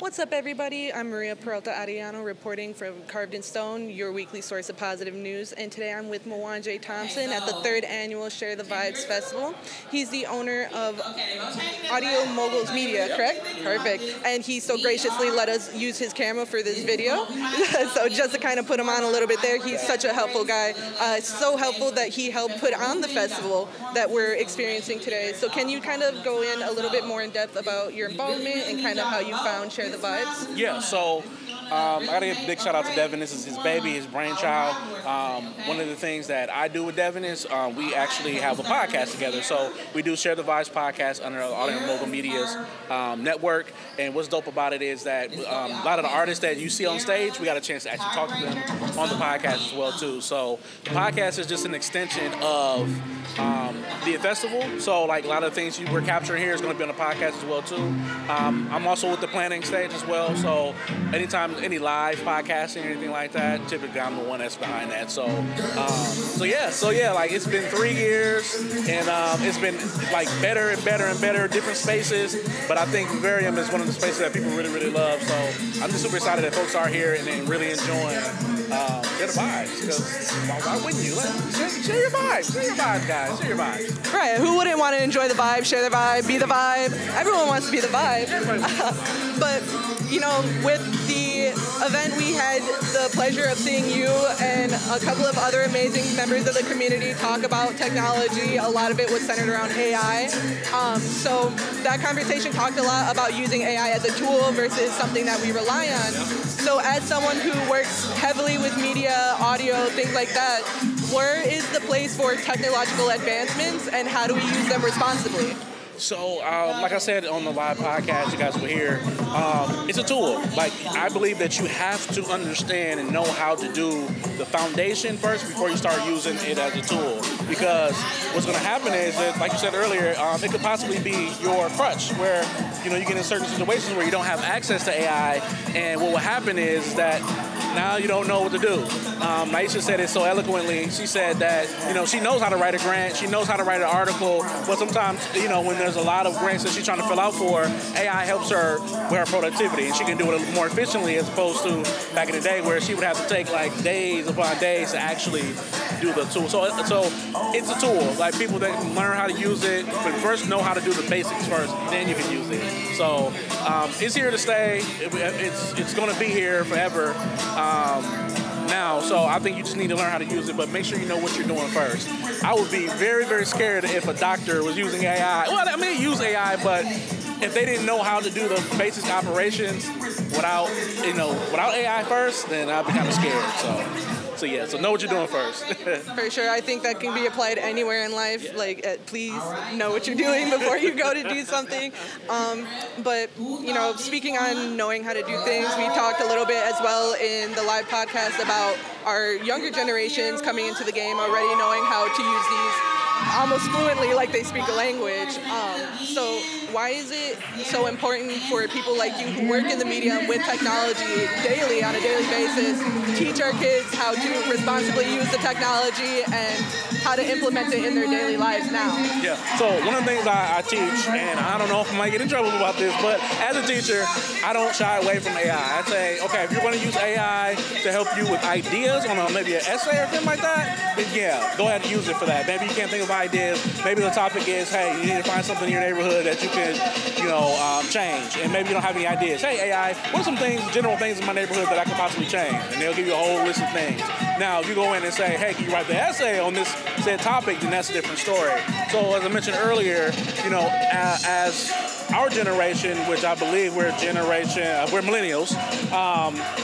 What's up, everybody? I'm Peralta-Arellano reporting from Carvd N Stone, your weekly source of positive news. And today I'm with Mwanje Thompson at the 3rd annual Share the Vibes Festival. He's the owner of Audio Moguls Media, correct? Perfect. And he so graciously let us use his camera for this video. So just to kind of put him on a little bit there, he's such a helpful guy. So helpful that he helped put on the festival that we're experiencing today. So can you kind of go in a little bit more in depth about your involvement and kind of how you found Share the Vibes? Yeah, so I got to give a big shout out to Devin. This is his baby, his brainchild. One of the things that I do with Devin is we actually have a podcast together. So we do Share the Vibes podcast under Audio Mogul Media's network. And what's dope about it is that a lot of the artists that you see on stage, we got a chance to actually talk to them on the podcast as well too. So the podcast is just an extension of the festival. So like a lot of the things we're capturing here is going to be on the podcast as well too. I'm also with the planning stage as well. So anytime any live podcasting or anything like that, typically I'm the one that's behind that. So yeah, like it's been 3 years and it's been like better and better and better, different spaces. But I think Vivarium is one of the spaces that people really, really love. So I'm just super excited that folks are here and really enjoying Share the Vibes. Because why wouldn't you? Share your vibes. Share your vibes, guys. Share your vibes. Right. Who wouldn't want to enjoy the vibe, share the vibe, be the vibe? Everyone wants to be the vibe. But, you know, with the event, we had the pleasure of seeing you and a couple of other amazing members of the community talk about technology. A lot of it was centered around AI. So that conversation talked a lot about using AI as a tool versus something that we rely on. So as someone who works heavily with media, audio, things like that, where is the place for technological advancements and how do we use them responsibly? So, like I said on the live podcast, you guys will hear, it's a tool. Like, I believe that you have to understand and know how to do the foundation first before you start using it as a tool. Because what's going to happen is that, like you said earlier, it could possibly be your crutch, where, you know, you get in certain situations where you don't have access to AI, and what will happen is that now you don't know what to do. Nyesha said it so eloquently. She said that, you know, she knows how to write a grant, she knows how to write an article, but sometimes, you know, when there's a lot of grants that she's trying to fill out for, AI helps her with her productivity, and she can do it more efficiently as opposed to back in the day where she would have to take like days upon days to actually do the tool. So it's a tool. Like, people that learn how to use it, but first know how to do the basics first, then you can use it. So it's here to stay. It's going to be here forever. Now, so I think you just need to learn how to use it, but make sure you know what you're doing first. I would be very, very scared if a doctor was using AI. Well, I mean, use AI, but if they didn't know how to do the basic operations without AI first, then I'd be kind of scared. So know what you're doing first. For sure. I think that can be applied anywhere in life. Yeah. Like, please know what you're doing before you go to do something. But, you know, speaking on knowing how to do things, we talked a little bit as well in the live podcast about our younger generations coming into the game already knowing how to use these almost fluently, like they speak a language. So why is it so important for people like you who work in the media with technology daily, on a daily basis, teach our kids how to responsibly use the technology and how to implement it in their daily lives now? Yeah, so one of the things I teach, and I don't know if I might get in trouble about this, but as a teacher, I don't shy away from AI. I say, okay, if you're going to use AI to help you with ideas on maybe an essay or something like that, then yeah, go ahead and use it for that. Maybe you can't think of ideas. Maybe the topic is, hey, you need to find something in your neighborhood that you can, change. And maybe you don't have any ideas. Hey, AI, what are some things, general things in my neighborhood that I could possibly change? And they'll give you a whole list of things. Now, if you go in and say, hey, can you write the essay on this said topic, then that's a different story. So as I mentioned earlier, as our generation, which I believe we're millennials,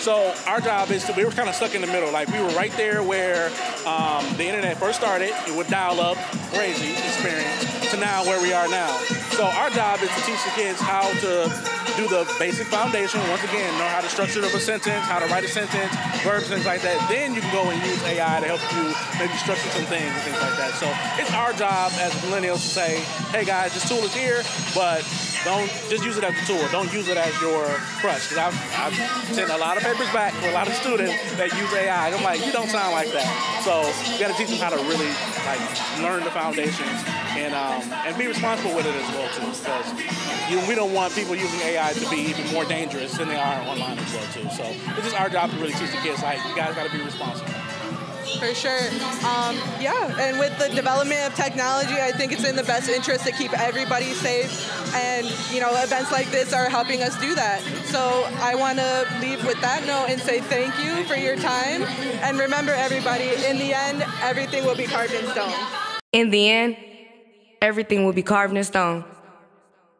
so our job is we were kind of stuck in the middle. Like, we were right there where the internet first started, with dial-up, crazy experience, to now where we are now. So our job is to teach the kids how to do the basic foundation. Once again, know how to structure a sentence, how to write a sentence, verbs, things like that. Then you can go and use AI to help you maybe structure some things and things like that. So it's our job as millennials to say, hey guys, this tool is here, but don't just use it as a tool. Don't use it as your crutch. Because I've sent a lot of papers back for a lot of students that use AI. I'm like, you don't sound like that. So you got to teach them how to really learn the foundations and be responsible with it as well too. Because we don't want people using AI AI to be even more dangerous than they are online as well too. So it's just our job to really teach the kids, like, you guys got to be responsible. For sure. Yeah, and with the development of technology, I think it's in the best interest to keep everybody safe. And, you know, events like this are helping us do that. So I want to leave with that note and say thank you for your time. And remember, everybody, in the end, everything will be carved in stone. In the end, everything will be carved in stone.